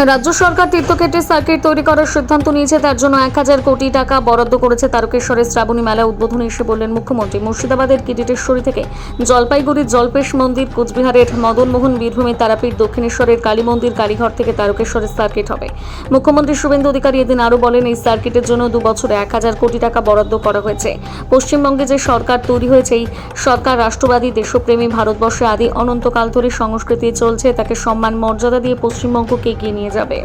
রাজ্য সরকার তীর্থক্ষেত্রে সার্কিট তৈরি করার সিদ্ধান্ত নিয়েছে, তার জন্য 1000 কোটি টাকা বরাদ্দ করেছে। তারকেশ্বরের শ্রাবণী মেলা উদ্বোধনে এসে বললেন মুখ্যমন্ত্রী। মুর্শিদাবাদের কিরিটেশ্বরী থেকে জলপাইগুড়ির জল্পেশ মন্দির, কোচবিহারের মদনমোহন, বীরভূমের তারাপীঠ, দক্ষিণেশ্বরের কালী মন্দির, কালীঘর থেকে তারকেশ্বরের সার্কিট হবে। মুখ্যমন্ত্রী শুভেন্দু অধিকারী এদিন আরও বলেন, এই সার্কিটের জন্য 2 বছরে 1000 কোটি টাকা বরাদ্দ করা হয়েছে। পশ্চিমবঙ্গে যে সরকার তৈরি হয়েছে, এই সরকার রাষ্ট্রবাদী, দেশপ্রেমী, ভারতবর্ষে আদি অনন্তকাল ধরে সংস্কৃতি চলছে, তাকে সম্মান মর্যাদা দিয়ে পশ্চিমবঙ্গকে এগিয়ে নিয়ে যাবে।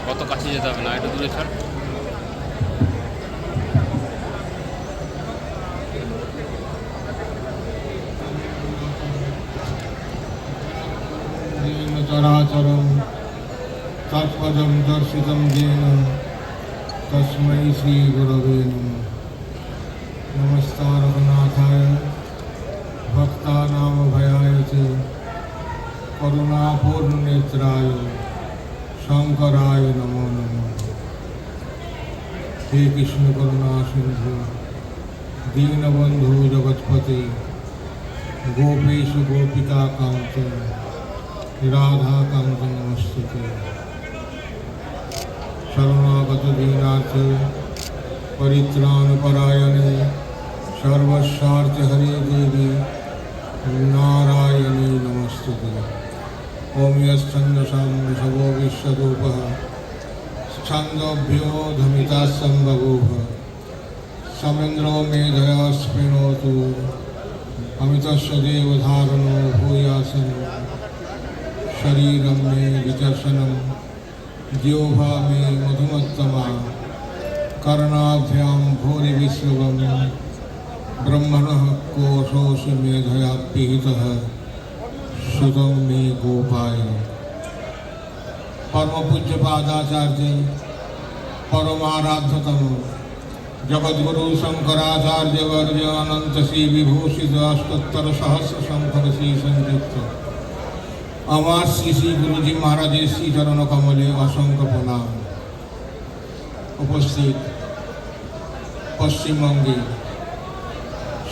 কত কাছে যেতে হবে না, একটু দূরে ছাড়। চরাচরম তৎপদম দর্শিতম যেন তস্मै শ্রী গুরবে নমঃ। নমস্কার রঘুনাথায় ভক্তানাং ভয়ায় চ করুণাপূর্ণ নেত্রায় শঙ্করায় নমো নমঃ। হে কৃষ্ণ করুণা সিন্ধু দীনবন্ধু জগৎপতে গোপেশ গোপিকা কান্ত রাধা কান্ত নমস্তুতে। শরণাগত দীনার্থ পরিত্রাণ পরায়ণে সর্বস্বার্থ হরে দেবী নারায়ণী নমস্তুতে। ওম यश्छन्दसां ऋषभो विश्वरूपः छन्दोभ्यो धमिता सम्भवोः समिन्द्रो मेधया स्पृणोतु अमितस्य देवधारणो भूयासन् शरीरं मे विचर्षणं जिह्वा मे मधुमत्तमा कर्णाभ्यां भूरि विश्रवं ब्रह्मणः कोशोऽसि मेधया पिहितः सुतम मे गोपाय। परम पूज्य पादाचार्य परमाराध्यतम जगद्गुरु शंकराचार्य वर्य अनंत श्री विभूषित अष्टोत्तर सहस्र संख्य श्री संयुक्त আমার শ্রী শ্রী গুরুজি মহারাজের শ্রী চরণ কমলে অসংখ্য প্রণাম। উপস্থিত পশ্চিমবঙ্গে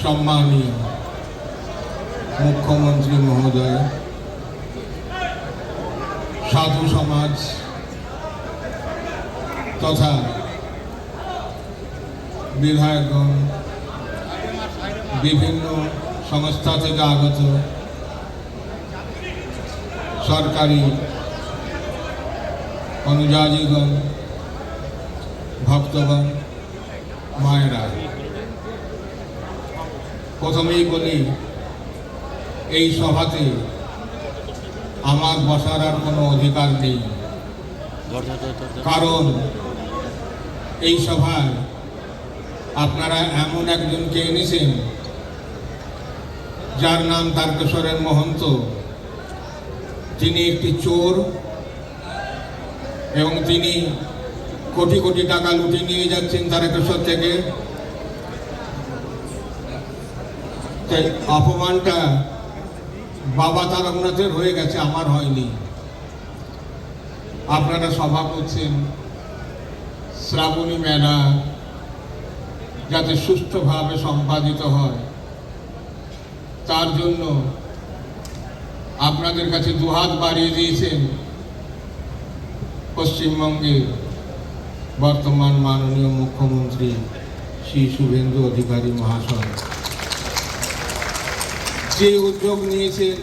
সম্মানীয় মুখ্যমন্ত্রী মহোদয়, সাধু সমাজ তথা বিধায়কগণ, বিভিন্ন সংস্থা থেকে আগত সরকারি অনুযায়ীগণ, ভক্তগণ, মায়েরা, প্রথমেই বলি এই সভাতে আমার বসার আর কোনো অধিকার নেই, কারণ এই সভায় আপনারা এমন একজনকে এনেছেন যার নাম তারকেশ্বরের মহন্ত। তিনি একটি চোর এবং তিনি কোটি কোটি টাকা লুটে নিয়ে যাচ্ছেন তারকেশ্বর থেকে। অপমানটা বাবা তারকনাথের হয়ে গেছে, আমার হয়নি। আপনারা সভা করছেন শ্রাবণী মেলা যাতে সুষ্ঠুভাবে সম্পাদিত হয়, তার জন্য আপনাদের কাছে দুহাত বাড়িয়ে দিয়েছেন পশ্চিমবঙ্গের বর্তমান মাননীয় মুখ্যমন্ত্রী শ্রী শুভেন্দু অধিকারী মহাশয়। যে উদ্যোগ নিয়েছেন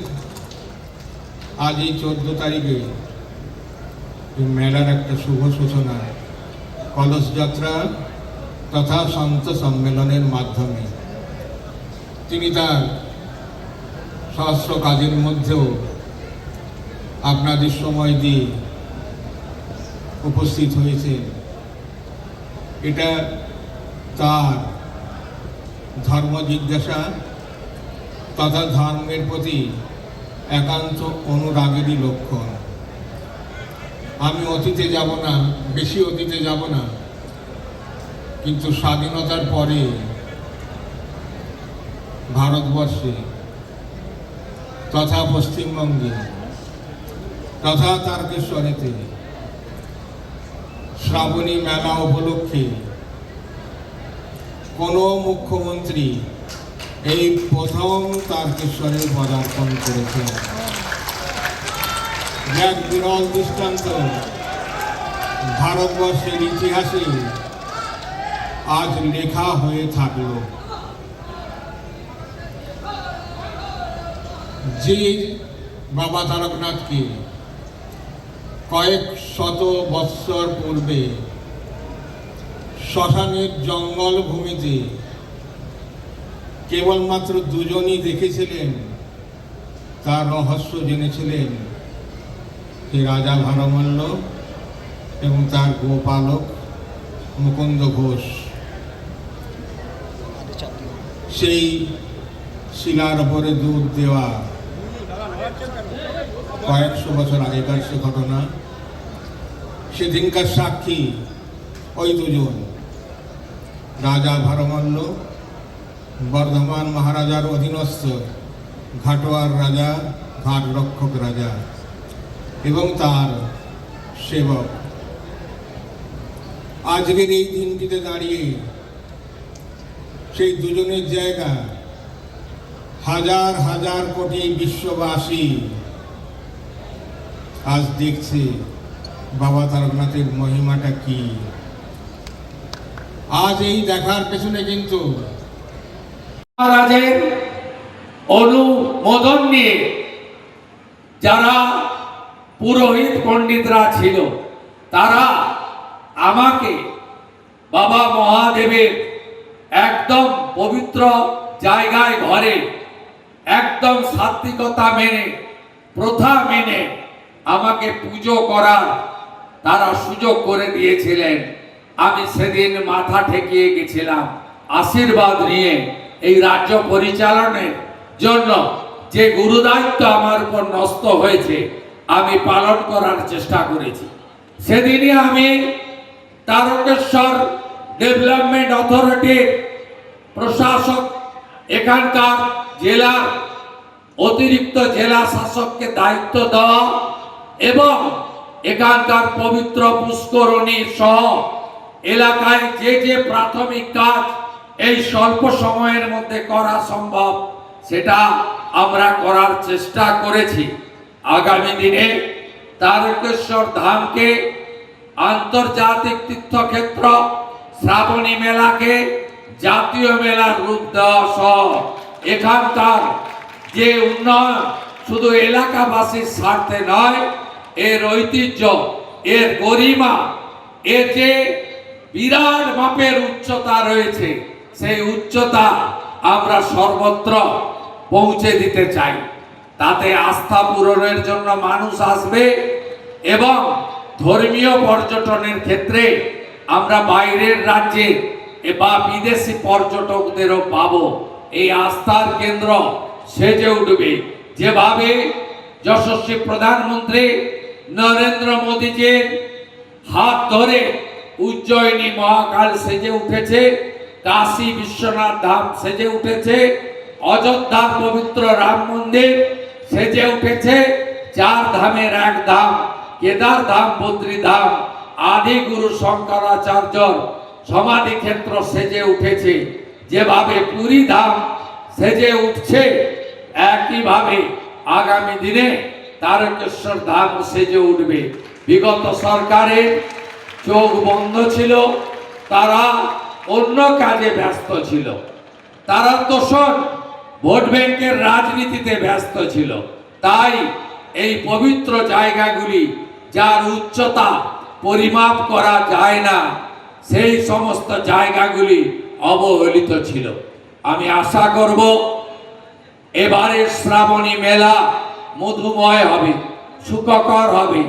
আজ এই 14 তারিখে মেলার একটা শুভ সূচনা কলস যাত্রা তথা সন্ত সম্মেলনের মাধ্যমে, তিনি তার সহস্র কাজের মধ্যেও আপনাদের সময় দিয়ে উপস্থিত হয়েছে। এটা তার ধর্ম জিজ্ঞাসা তথা ধর্মের প্রতি একান্ত অনুরাগেরই লক্ষণ। আমি অতীতে যাব না, বেশি অতীতে যাব না, কিন্তু স্বাধীনতার পরে ভারতবর্ষে তথা পশ্চিমবঙ্গে তথা তারকেশ্বরেতে শ্রাবণী মেলা উপলক্ষে কোনো মুখ্যমন্ত্রী এই প্রথম তারকেশ্বরে পদার্পণ করেছেন। এক বিরল দৃষ্টান্ত ভারতবর্ষের ইতিহাসে আজ লেখা হয়ে থাকল। যে বাবা তারকনাথকে কয়েক শত বৎসর পূর্বে শ্মশানের জঙ্গল ভূমিতে কেবলমাত্র দুজনই দেখেছিলেন, তার রহস্য জেনেছিলেন যে রাজা ভারমল্ল এবং তার গোপালক মুকুন্দ ঘোষ। সেই শিলার ওপরে দুধ দেওয়া কয়েকশো বছর আগেকার সে ঘটনা, সেদিনকার সাক্ষী ওই দুজন, রাজা ভারমল্ল, বর্ধমান মহারাজার অধীনস্থ ঘাটোয়ার রাজা, ঘাট রক্ষক রাজা এবং তার সেবক। আজকের এই দিনটিতে দাঁড়িয়ে সেই দুজনের জায়গা হাজার হাজার কোটি বিশ্ববাসী আজ দেখছে বাবা তারকনাথের মহিমাটা কি। আজ এই দেখার পেছনে কিন্তু মহারাজের অনুমোদন নিয়ে যারা পুরোহিত পণ্ডিতরা ছিল, তারা আমাকে বাবা মহাদেবের একদম পবিত্র জায়গায় ঘরে একদম সাত্বিকতা মেনে, প্রথা মেনে আমাকে পুজো করার তারা সুযোগ করে দিয়েছিলেন। আমি সেদিন মাথা ঠেকিয়ে গেছিলাম আশীর্বাদ নিয়ে এই রাজ্য পরিচালনের জন্য যে গুরুদায়িত্ব আমার উপর ন্যস্ত হয়েছে আমি পালন করার চেষ্টা করেছি। সেদিনই আমি তারকেশ্বর ডেভেলপমেন্ট অথরিটির প্রশাসক, এখানকার জেলার অতিরিক্ত জেলা শাসককে দায়িত্ব দেওয়া এবং এখানকার পবিত্র পুষ্করণী সহ এলাকায় যে যে প্রাথমিক কাজ এই স্বল্প সময়ের মধ্যে করা সম্ভব সেটা আমরা করার চেষ্টা করেছি। আগামী দিনে তারকেশ্বর ধামকে আন্তর্জাতিক তীর্থক্ষেত্র, শ্রাবণী মেলাকে জাতীয় মেলার রূপ দেওয়া সহ এখানকার যে উন্নয়ন শুধু এলাকাবাসীর স্বার্থে নয়, এর ঐতিহ্য, এর গরিমা, এর যে বিরাট মাপের উচ্চতা রয়েছে, সেই উচ্চতা আমরা সর্বত্র পৌঁছে দিতে চাই। তাতে আস্থা পূরণের জন্য মানুষ আসবে এবং ধর্মীয় পর্যটনের ক্ষেত্রে আমরা বাইরের রাজ্যে বা বিদেশি পর্যটকদেরও পাবো। এই আস্থার কেন্দ্র সেজে উঠবে। যেভাবে যশস্বী প্রধানমন্ত্রী নরেন্দ্র মোদীজির হাত ধরে উজ্জয়িনী মহাকাল সেজে উঠেছে, কাশী বিশ্বনাথ ধাম সেজে উঠেছে, অযোধ্যার পবিত্র রাম মন্দির সেজে উঠেছে, 4 ধামের 1 ধাম কেদার ধাম, বদ্রী ধাম, আদি গুরু শঙ্করাচার্যর সমাধি ক্ষেত্র সেজে উঠেছে। যেভাবে পুরী ধাম সেজে উঠছে, একইভাবে আগামী দিনে তারকেশ্বর ধাম সেজে উঠবে। বিগত সরকারের চোখ বন্ধ ছিল, তারা অন্য কাজে ব্যস্ত ছিল, তারা তোষণ ভোট ব্যাংকের রাজনীতিতে ব্যস্ত ছিল। তাই এই পবিত্র জায়গাগুলি যার উচ্চতা পরিমাপ করা যায় না, সেই সমস্ত জায়গাগুলি অবহেলিত ছিল। আমি আশা করব এবারের শ্রাবণী মেলা মধুময় হবে, সুখকর হবে,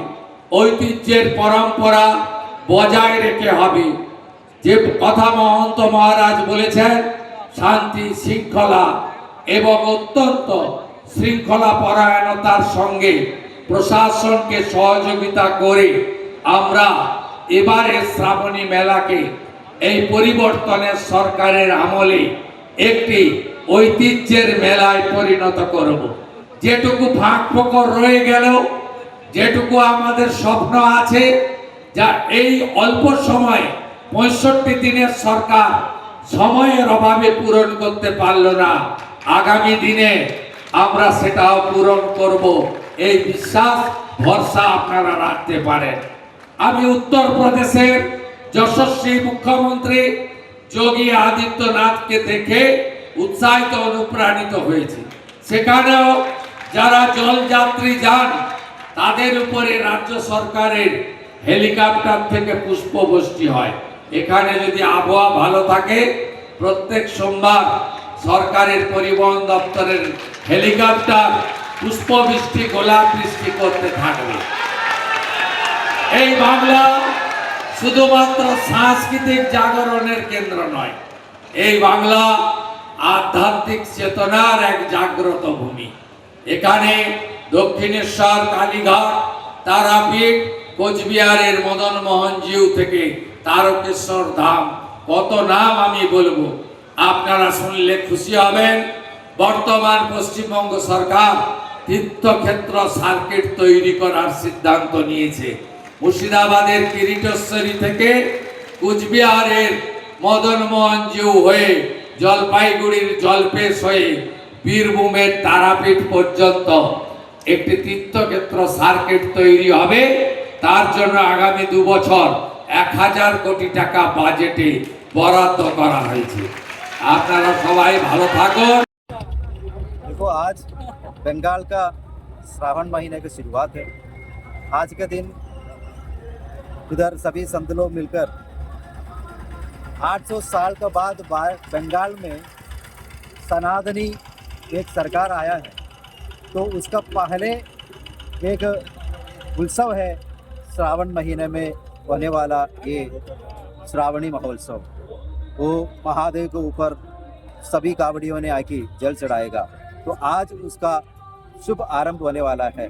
ঐতিহ্যের পরম্পরা বজায় রেখে হবে। যে কথা মহন্ত মহারাজ বলেছেন, শান্তি শৃঙ্খলা এবং অত্যন্ত শৃঙ্খলা পরায়ণতার সঙ্গে প্রশাসনকে সহযোগিতা করে আমরা এবারে শ্রাবণী মেলাকে এই পরিবর্তনের সরকারের আমলে একটি ঐতিহ্যের মেলায় পরিণত করব। যেটুকু ফাঁক ফোকর রয়ে গেল, যেটুকু আমাদের স্বপ্ন আছে, যা এই অল্প সময় 65 দিনের সরকার সময়ের অভাবে পূরণ করতে পারল না, আগামী দিনে আমরা সেটাও পূরণ করব। এই বিশ্বাস ভরসা আপনারা রাখতে পারেন। আমি উত্তরপ্রদেশের যশস্বী মুখ্যমন্ত্রী যোগী আদিত্যনাথকে দেখে উৎসাহিত অনুপ্রাণিত হয়েছি। সেখানেও যারা জলযাত্রী যান, তাদের উপরে রাজ্য সরকারের হেলিকপ্টার থেকে পুষ্পবৃষ্টি হয়। এখানে যদি আবহাওয়া ভালো থাকে, প্রত্যেক সোমবার সরকারের পরিবহন দপ্তরের হেলিকপ্টার পুষ্পবৃষ্টি, গোলাপ বৃষ্টি করতে থাকবে। এই বাংলা শুধুমাত্র সাংস্কৃতিক জাগরণের কেন্দ্র নয়, এই বাংলা আধ্যাত্মিক চেতনার এক জাগ্রত ভূমি। এখানে দক্ষিণেশ্বর, কালীঘাট, তারাপীঠ, কোচবিহারের মদন মোহনজিউ থেকে তারকেশ্বর ধাম, কত নাম আমি বলবো, আপনারা শুনলে খুশি হবেন। বর্তমান পশ্চিমবঙ্গ সরকার তীর্থক্ষেত্র সার্কিট তৈরি করার সিদ্ধান্ত নিয়েছে। মুর্শিদাবাদের কিরিটেশ্বরী থেকে কোচবিহারের মদন মোহনজিউ হয়ে জলপাইগুড়ির জলপেশ হয়ে বীরভূমের তারাপীঠ পর্যন্ত একটি তীর্থক্ষেত্র সার্কিট তৈরি হবে। তার জন্য আগামী 2 বছর 1000 কোটি টাকা বাজেটে বরাদ্দ করা হয়েছে। আপনারা সবাই ভালো থাকুন। देखो, आज बंगाल का श्रावण महीने की शुरुआत है। आज के दिन इधर सभी संत लोग मिलकर 800 साल के बाद बंगाल में सनातनी एक सरकार आया है, तो उसका पहले एक उत्सव है श्रावण महीने में होने वाला ये श्रावणी महोत्सव। वो महादेव के ऊपर सभी कावड़ियों ने आके जल चढ़ाएगा, तो आज उसका शुभ आरंभ होने वाला है।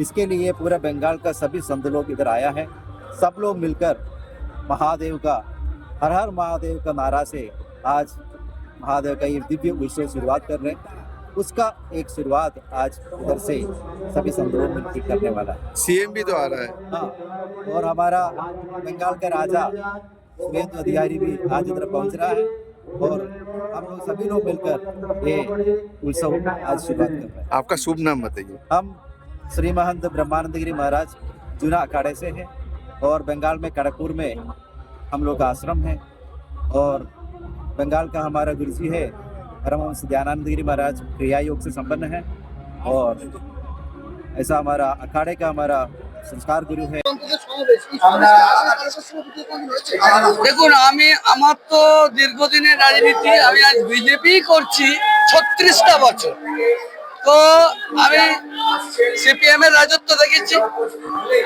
इसके लिए पूरे बंगाल का सभी संत लोग इधर आया है। सब लोग मिलकर महादेव का हर हर महादेव का नारा से आज महादेव का ये दिव्य उत्सव शुरुआत कर रहे हैं। उसका एक शुरुआत आज इधर से सभी संत लोग मिलकर करने वाला है। सीएम भी तो आ रहा है। हाँ, और हमारा बंगाल का राजा सुवेंदु अधिकारी भी आज इधर पहुंच रहा है। और हम लोग सभी लोग मिलकर ये उत्सव आज शुरुआत कर रहे हैं। आपका शुभ नाम बताइए। हम श्री महंत ब्रह्मानंद गिरी महाराज जूना अखाड़े से हैं और बंगाल में खड़गपुर में हम लोग का आश्रम है और बंगाल का हमारा गुरु जी है परमहंस दयानंद गिरी महाराज क्रिया योग से संपन्न है और ऐसा हमारा अखाड़े का हमारा संस्कार गुरु है। দেখুন আমি আমার তো দীর্ঘদিনের রাজনীতি আমি আজ বিজেপি করছি 36টা বছর তো আমি সিপিএম এর রাজত্ব দেখেছি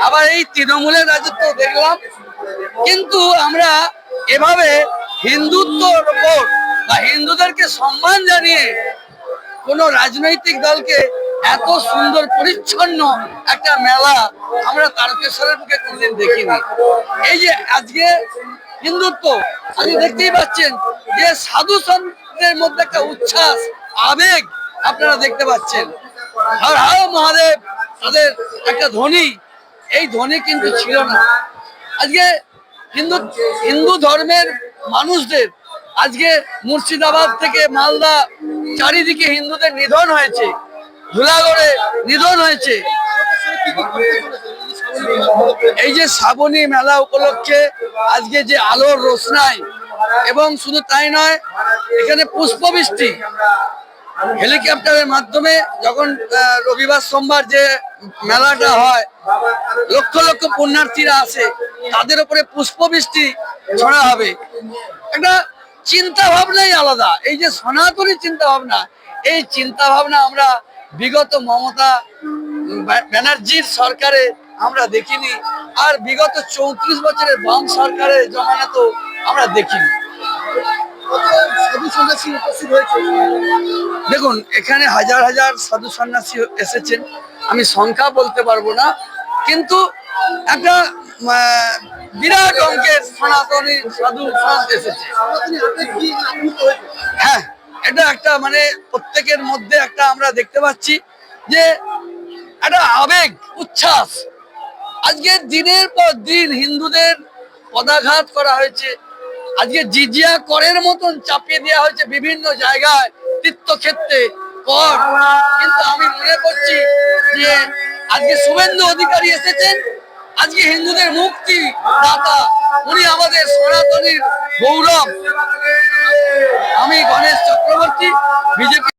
আবার এই তৃণমূলের রাজত্ব দেখলাম কিন্তু আমরা এভাবে হিন্দুত্বর উপর বা হিন্দুদেরকে সম্মান জানিয়ে কোন রাজনৈতিক দলকে এত সুন্দর পরিচ্ছন্ন একটা মেলা আমরা তারকেশ্বরের বুকে কোনদিন দেখিনি। এই যে আজকে হিন্দুত্ব আজকে দেখতেই পাচ্ছেন যে সাধু সন্তের মধ্যে একটা উচ্ছ্বাস আবেগ আপনারা দেখতে পাচ্ছেন। হর হর মহাদেব তাদের একটা ধ্বনি, এই ধ্বনি কিন্তু ছিল না। আজকে হিন্দু ধর্মের মানুষদের আজকে মুর্শিদাবাদ থেকে মালদা চারিদিকে হিন্দুদের নিধন হয়েছে, ধুলাগড়ে নিধন হয়েছে। এই যে শ্রাবণী মেলা উপলক্ষে আজকে যে আলোর রোশনাই এবং শুধু তাই নয় এখানে পুষ্পবৃষ্টি হেলিকপ্টারের মাধ্যমে যখন রবিবার সোমবার যে মেলাটা হয় লক্ষ লক্ষ পুণ্যার্থীরা আসে তাদের উপরে পুষ্পবৃষ্টি ছড়া হবে। একটা চিন্তা ভাবনাই আলাদা, এই যে সনাতনী চিন্তা ভাবনা, এই চিন্তা ভাবনা আমরা বিগত মমতা ব্যানার্জির সরকারে আমরা দেখিনি আর বিগত 34 বছরের বাম সরকারের জমানাতেও আমরা দেখিনি। দেখুন এখানে হাজার হাজার সাধু সন্ন্যাসী এসেছেন, আমি সংখ্যা বলতে পারবো না, কিন্তু একটা বিরাট অঙ্কের সনাতনী সাধু সন্ত এসেছে। হ্যাঁ, এটা একটা মানে প্রত্যেকের মধ্যে একটা আমরা দেখতে পাচ্ছি যে একটা আবেগ উচ্ছ্বাস। আজকে দিনের পর দিন হিন্দুদের পদাঘাত করা হয়েছে, আজকে জিজিয়া করের মতন চাপিয়ে দেওয়া হয়েছে বিভিন্ন জায়গায় তীর্থক্ষেত্রে কর, কিন্তু আমি মনে করছি যে আজকে শুভেন্দু অধিকারী এসেছেন, আজকে হিন্দুদের মুক্তি দাতা, উনি আমাদের সনাতনীর গৌরব। আমি গণেশ চক্রবর্তী, বিজেপি।